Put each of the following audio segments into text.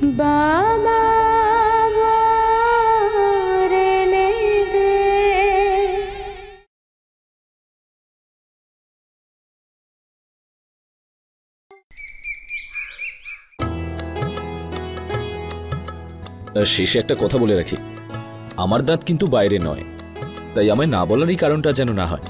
বাবা রেনে দে। শেষে একটা কথা বলে রাখি, আমার দাঁত কিন্তু বাইরে নয়, তাই আমায় না বলারই কারণটা যেন না হয়।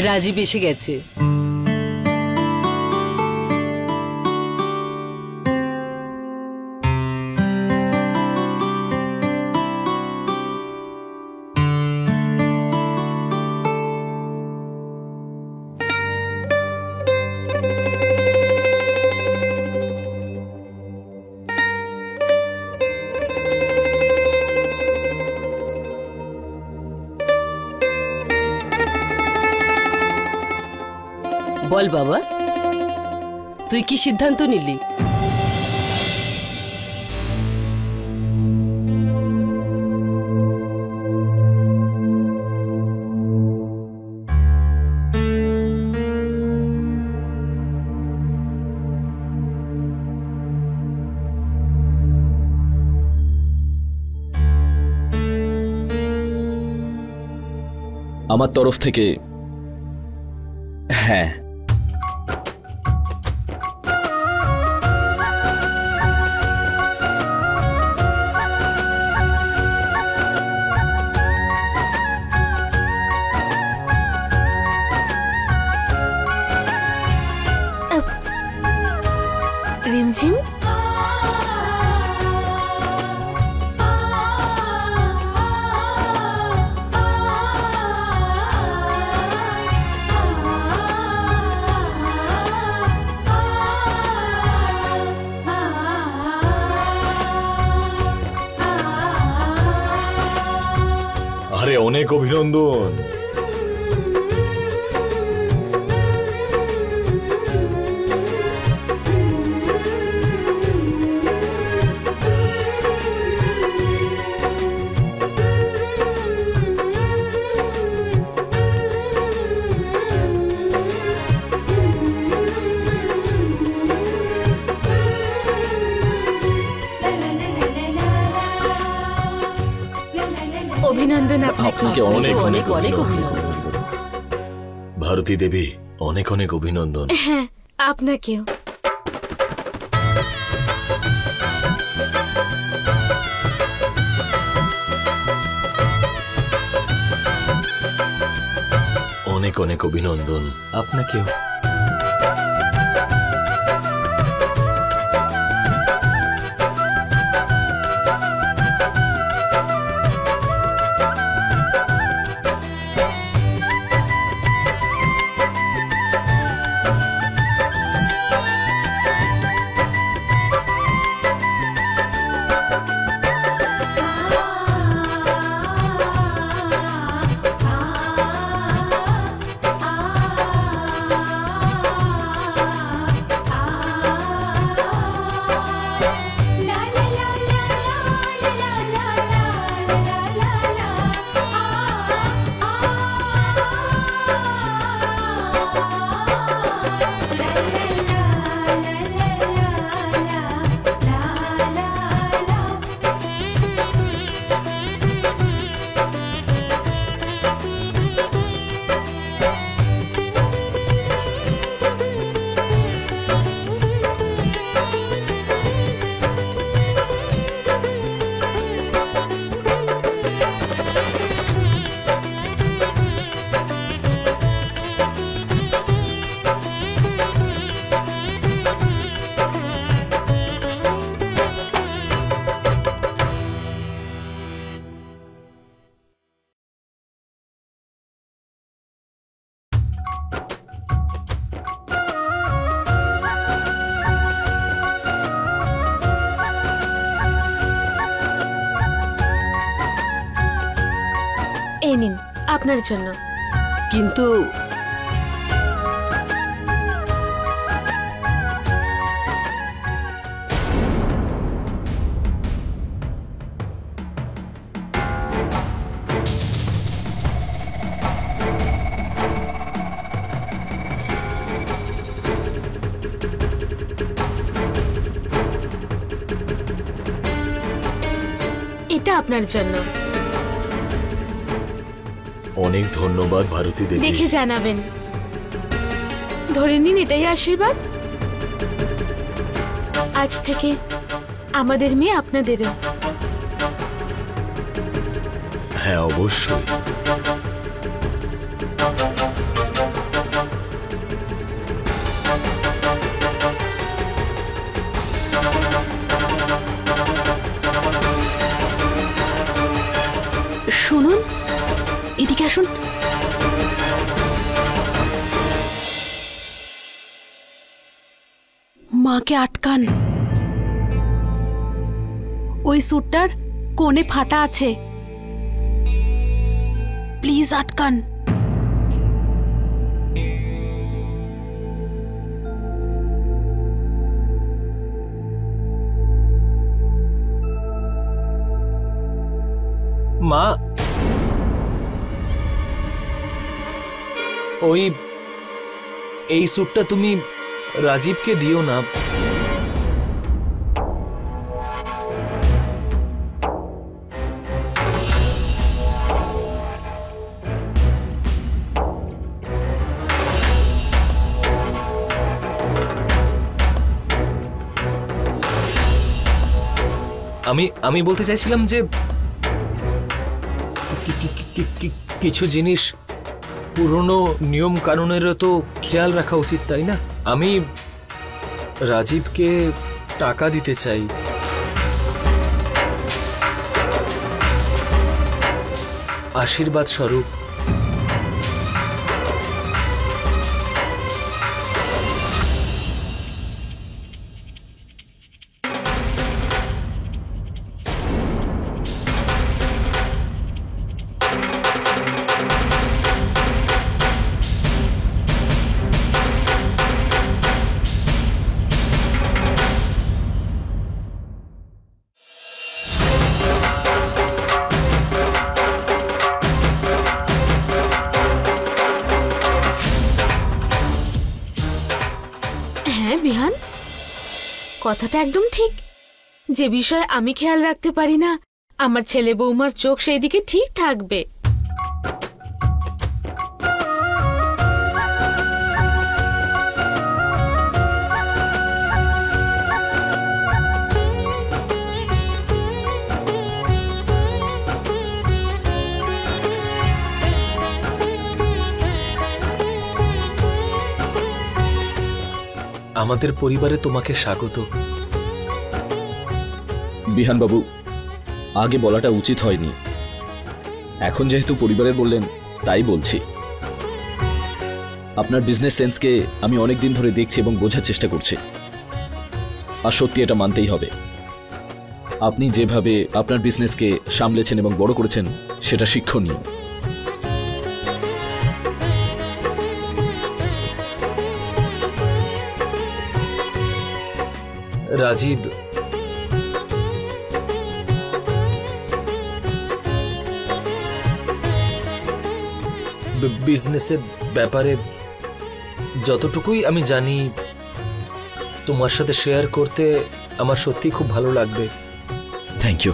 রাজীব এসে গেছে। বল বাবা, তুই কি সিদ্ধান্ত নিলি? আমার তরফ থেকে হ্যাঁ। রিমঝিম, আরে অনেক অভিনন্দন। অভিনন্দন আপনাকে। আপনাকে অনেক অনেক অনেক অভিনন্দন। ভারতী দেবী, অনেক অনেক অভিনন্দন। হ্যাঁ, আপনাকেও। অনেক অনেক অভিনন্দন আপনাকেও। এই নিন আপনার জন্য। কিন্তু এটা আপনার জন্য। অনেক ধন্যবাদ ভারতী দেবী। দেখে জানাবেন। ধরে নিন এটাই আশীর্বাদ। আজ থেকে আমাদের মেয়ে আপনাদেরও। হ্যাঁ, অবশ্যই। শুনুন, এদিকে আসুন। মাকে আটকান। ওই স্যুটটার কোণে ফাটা আছে, প্লিজ আটকান। মা, এই স্যুটটা তুমি রাজীবকে দিও না। আমি বলতে চাইছিলাম যে কিছু জিনিস পুরনো নিয়ম কানুনেরও তো খেয়াল রাখা উচিত, তাই না? আমি রাজীবকে টাকা দিতে চাই। আশীর্বাদ স্বরূপ। হ্যাঁ বিহান, কথাটা একদম ঠিক। যে বিষয়ে আমি খেয়াল রাখতে পারি না, আমার ছেলে বৌমার চোখ সেই দিকে ঠিক থাকবে। আমাদের পরিবারে তোমাকে স্বাগত। বিহানবাবু, আগে বলাটা উচিত হয়নি। এখন যেহেতু পরিবারের বললেন তাই বলছি। আপনার বিজনেস সেন্সকে আমি অনেক দিন ধরে দেখছি এবং বোঝার চেষ্টা করছি, আর সত্যি এটা মানতেই হবে। আপনি যেভাবে আপনার বিজনেসকে সামলেছেন এবং বড় করেছেন সেটা শিক্ষণীয়। রাজীব, বিজনেসের ব্যাপারে যতটুকুই আমি জানি তোমার সাথে শেয়ার করতে আমার সত্যি খুব ভালো লাগবে। Thank you.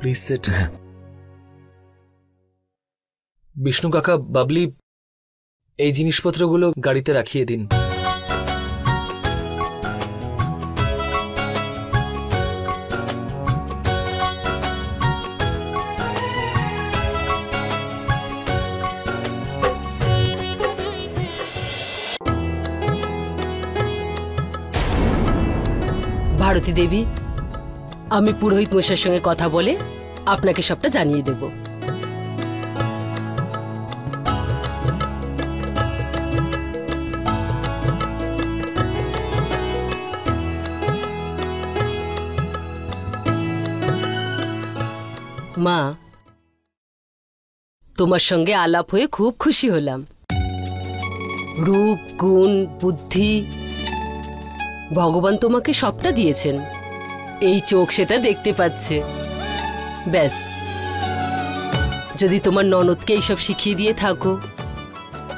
Please set. Bishnu কাকা, বাবলি, এই জিনিসপত্রগুলো গাড়িতে রাখিয়ে দিন। ভারতী দেবী, আমি পুরোহিত মশাইয়ের সঙ্গে কথা বলে আপনাকে সবটা জানিয়ে দেব। মা, তোমার সঙ্গে আলাপ হয়ে খুব খুশি হলাম। রূপ, গুণ, বুদ্ধি ভগবান তোমাকে সবটা দিয়েছেন। এই চোখ সেটা দেখতে পাচ্ছে। ব্যাস, যদি তোমার ননদকে এইসব শিখিয়ে দিয়ে থাকো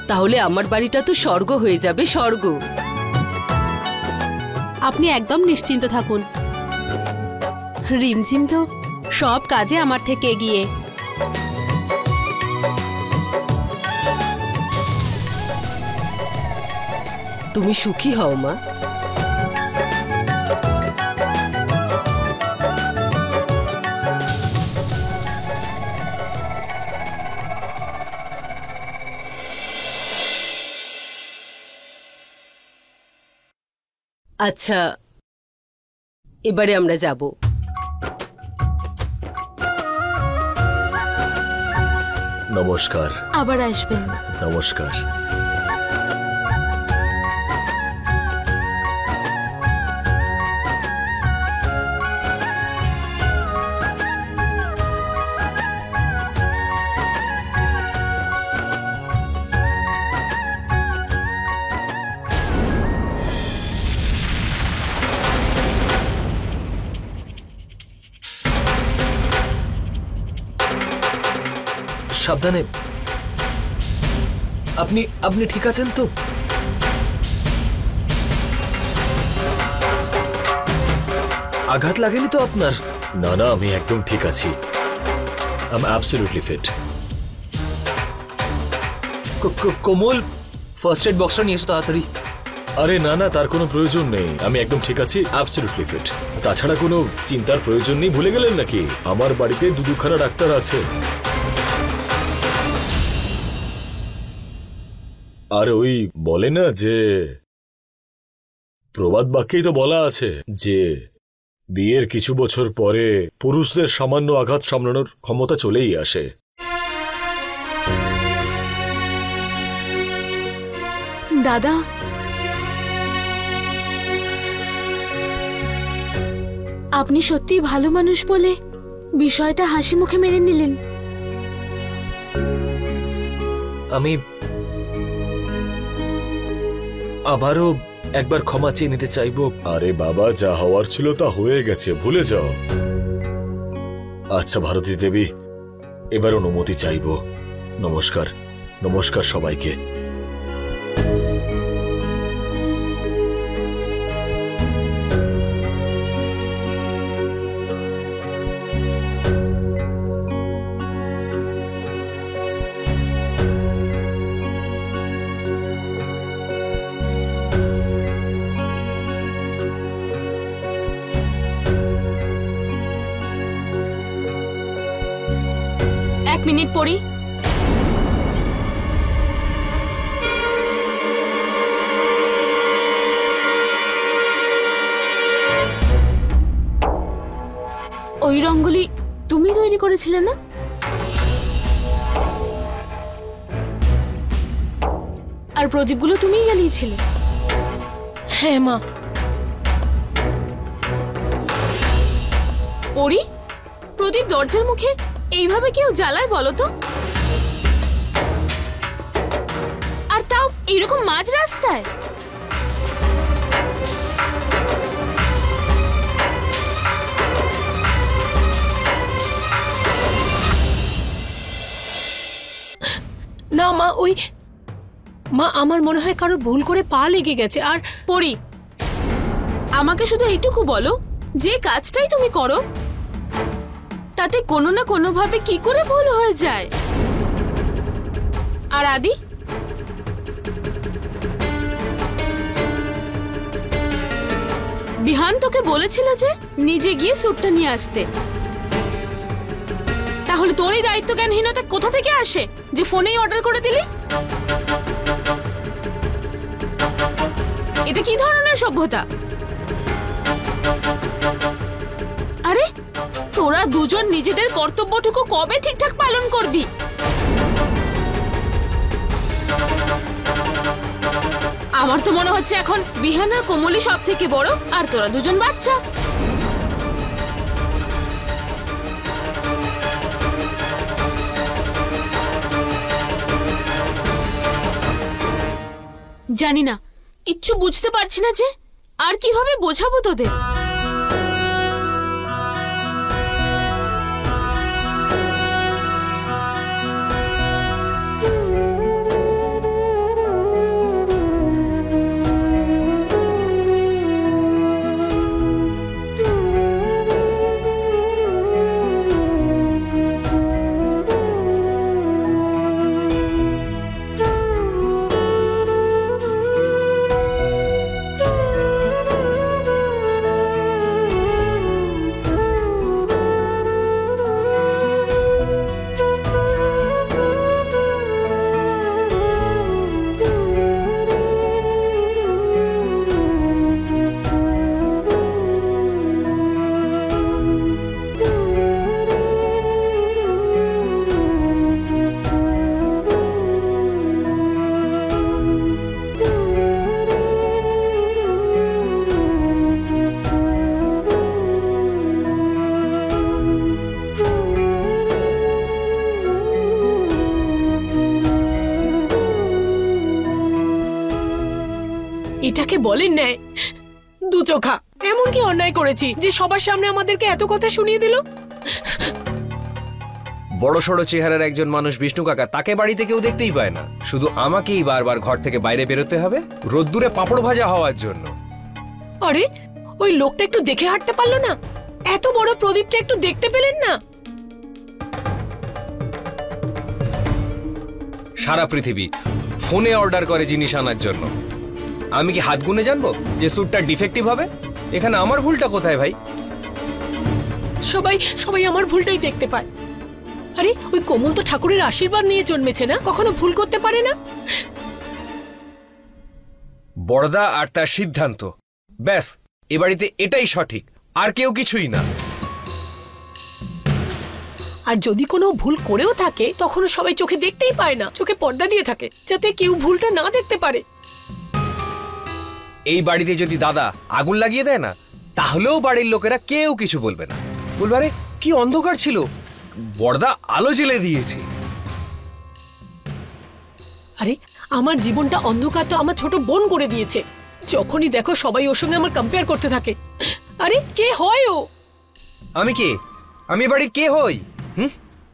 তাহলে আমার বাড়িটা তো স্বর্গ হয়ে যাবে, স্বর্গ। আপনি একদম নিশ্চিন্ত থাকুন। রিমঝিম তো সব কাজে আমার থেকে এগিয়ে। তুমি সুখী হও মা। আচ্ছা, এবারে আমরা যাব। নমস্কার। আবার আসবেন। নমস্কার। সাবধানে। আপনি আপনি ঠিক আছেন তো? আঘাত লাগেনি তো আপনার? না না, আমি একদম ঠিক আছি। I am absolutely fit. Komal, first aid বক্সটা নিয়ে এসো তাড়াতাড়ি। আরে না না, তার কোনো প্রয়োজন নেই। আমি একদম ঠিক আছি, অ্যাবসলিউটলি ফিট। তাছাড়া কোনো চিন্তার প্রয়োজন নেই। ভুলে গেলেন নাকি আমার বাড়িতে দুখানা ডাক্তার আছে। আর ওই বলে না যে প্রবাদ বাক্যেই তো বলা আছে যে বিয়ের কিছু বছর পরে পুরুষদের সামান্য আঘাত সামলানোর ক্ষমতা চলেই আসে। দাদা, আপনি সত্যিই ভালো মানুষ বলে বিষয়টা হাসি মুখে মেনে নিলেন। আমি আবারও একবার ক্ষমা চেয়ে নিতে চাইবো। আরে বাবা, যা হওয়ার ছিল তা হয়ে গেছে, ভুলে যাও। আচ্ছা ভারতী দেবী, এবার অনুমতি চাইবো। নমস্কার। নমস্কার সবাইকে। এক মিনিট পড়ি। ওই রঙ্গোলি তুমি তৈরি করেছিলে না? আর প্রদীপগুলো তুমিই জ্বালিয়েছিলে? হ্যাঁ মা। পড়ি, প্রদীপ দরজার মুখে এইভাবে কেউ জ্বালায় বলো তো? আর তাও এইরকম মাঝ রাস্তায়? না মা, মা আমার মনে হয় কারোর ভুল করে পা লেগে গেছে। আর পড়ি, আমাকে শুধু এইটুকু বলো, যে কাজটাই তুমি করো তাতে কোনো না কোনো ভাবে কি করে ভুল হয়ে যায়। আর আদি, বিহান তোকে বলেছিল যে নিজে গিয়ে স্যুটটা নিয়ে আসতে, তাহলে তোর এই দায়িত্ব জ্ঞানহীনতা কোথা থেকে আসে যে ফোনেই অর্ডার করে দিলি? এটা কি ধরনের সভ্যতা? আরে তোরা দুজন নিজেদের কর্তব্যটুকু কবে ঠিকঠাক পালন করবি? আমার তো মনে হচ্ছে এখন বিহান আর কোমলি সব থেকে বড়, আর তোরা দুজন বাচ্চা। জানি না, কিচ্ছু বুঝতে পারছি না যে আর কিভাবে বোঝাবো তোদের। এটাকে বলেন ন্যায়? দু চোখা এমন কি অন্যায় করেছি যে সবার সামনে আমাদেরকে এত কথা শুনিয়ে দিল? বড় সড়ো চেহারার একজন মানুষ বিষ্ণু কাকা, তাকে বাড়িতে কেউ দেখতেই পায় না। শুধু আমাকেই বারবার ঘর থেকে বাইরে বেরোতে হবে রোদ্দুরে পাঁপড় ভাজা হওয়ার জন্য। আরে ওই লোকটা একটু দেখে হাঁটতে পারলো না? এত বড় প্রদীপটা একটু দেখতে পেলেন না? সারা পৃথিবী ফোনে অর্ডার করে জিনিস আনার জন্য। আমি কি হাত গুনে জানবো যে স্যুটটা ডিফেক্টিভ হবে? এখানে আমার ভুলটা কোথায় ভাই? সবাই সবাই আমার ভুলটাই দেখতে পায়। আরে ওই কোমল তো ঠাকুরের আশীর্বাদ নিয়ে জন্মেছে না, কখনো ভুল করতে পারে না। বড়দা আর তার সিদ্ধান্ত, ব্যাস এ বাড়িতে এটাই সঠিক, আর কেউ কিছুই না। আর যদি কোনো ভুল করেও থাকে তখনও সবাই চোখে দেখতেই পায় না, চোখে পর্দা দিয়ে থাকে যাতে কেউ ভুলটা না দেখতে পারে। এই বাড়িতে যদি দাদা আগুন লাগিয়ে দেয় না, তাহলেও বাড়ির লোকেরা কেউ কিছু বলবে না। বলবারে কি অন্ধকার ছিল, বড়দা আলো জ্বেলে দিয়েছে। আরে আমার জীবনটা অন্ধকার তো আমার ছোট বোন করে দিয়েছে। যখনই দেখো সবাই ওর সঙ্গে আমার কম্পেয়ার করতে থাকে। আরে কে হয় ও? আমি কে? আমি বাড়ির কে হই?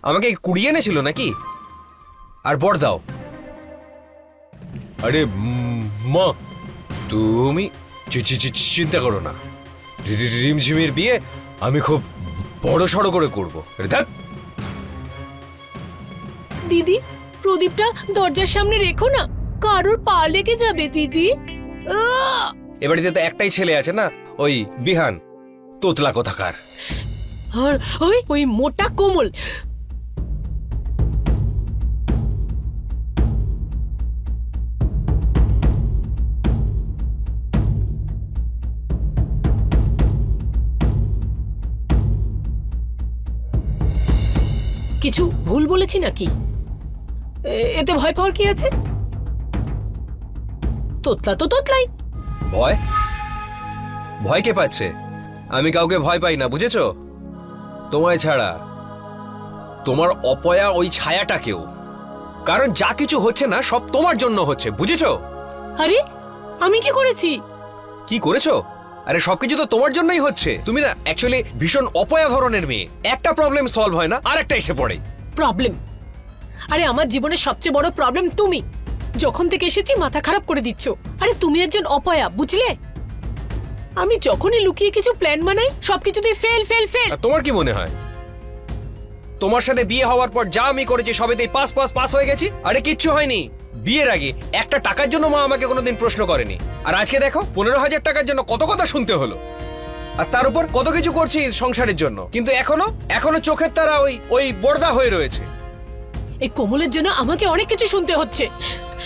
আমাকে কুড়িয়ে এনেছিল নাকি? আর বড়দাও, আরে মা তুমি চিন্তা করো না, রিমঝিমের বিয়ে আমি খুব বড় সড়ো করে করবো। দিদি প্রদীপটা দরজার সামনে রেখো না, কারোর পা লেগে যাবে দিদি। এ বাড়িতে তো একটাই ছেলে আছে না, ওই বিহান, তোতলা কোথাকার। আর ওই মোটা কোমল। কিছু ভুল বলেছি নাকি? এতে ভয় পাওয়ার কি আছে? তোতলা তো তোতলাই। ভয়? ভয় কে পাচ্ছে? আমি কাউকে ভয় পাই না, বুঝেছো? তোমায় ছাড়া, তোমার অপয়া ওই ছায়াটাকেও। কারণ যা কিছু হচ্ছে না সব তোমার জন্য হচ্ছে, বুঝেছো? আরে আমি কি করেছি? কি করেছো? আরে সবকিছু তো তোমার জন্যই হচ্ছে। তুমি না অ্যাকচুয়ালি ভীষণ অপয়া ধরনের মেয়ে। একটা প্রবলেম সলভ হয় না আর একটা এসে পড়ে। প্রবলেম? আরে আমার জীবনের সবচেয়ে বড় প্রবলেম তুমি। যখন থেকে এসেছি মাথা খারাপ করে দিচ্ছ। আরে তুমি একজন অপয়া, বুঝলে? আমি যখনই লুকিয়ে কিছু প্ল্যান বানাই সবকিছুতেই ফেল ফেল ফেল। তোমার কি মনে হয় তোমার সাথে বিয়ে হওয়ার পর যা আমি করেছি সবেতেই পাস পাস পাস হয়ে গেছি? আরে কিচ্ছু হয়নি। বিয়ের আগে একটা টাকার জন্য মা আমাকে কোনোদিন প্রশ্ন করেনি, আর আজকে দেখো 15,000 টাকার জন্য কত কথা শুনতে হলো। আর তার উপর কত কিছু করছি সংসারের জন্য, কিন্তু এখনো চোখের তারা ওই বড়দা হয়ে রয়েছে। এই কোমলের জন্য আমাকে অনেক কিছু শুনতে হচ্ছে।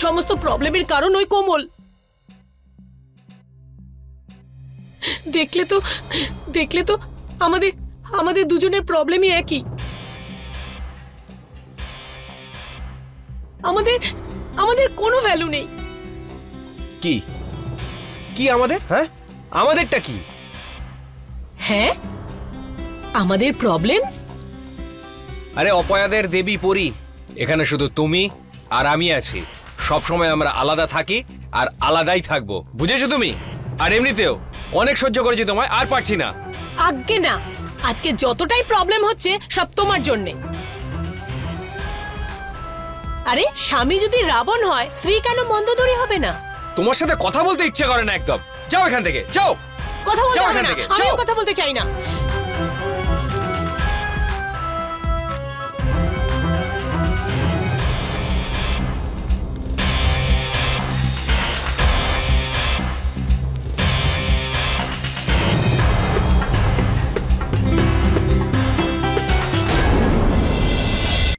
সমস্ত প্রবলেমের কারণ ওই কোমল। দেখলে তো আমাদের দুজনের প্রবলেমই একই। আমাদের কোনো ভ্যালু নেই। কি আমাদের? হ্যাঁ, আমাদেরটা কি? হ্যাঁ, আমাদের প্রবলেমস। আরে অপয়াদের দেবী পরী, এখানে শুধু তুমি আর আমি আছি। সব সময় আমরা আলাদা থাকি আর আলাদাই থাকবো, বুঝেছো তুমি? আর এমনিতেও অনেক সহ্য করেছি তোমায়, আর পারছি না। আজ্ঞে না, আজকে যতটাই প্রবলেম হচ্ছে সব তোমার জন্যে। আরে স্বামী যদি রাবণ হয়, স্ত্রী কেন মন্দোদরী হবে না? তোমার সাথে কথা বলতে ইচ্ছে করে না একদম। যাও এখান থেকে, যাও। কথা বলতে যাও হবে এখান না, থেকে, আমিও যাও। কথা বলতে চাই না।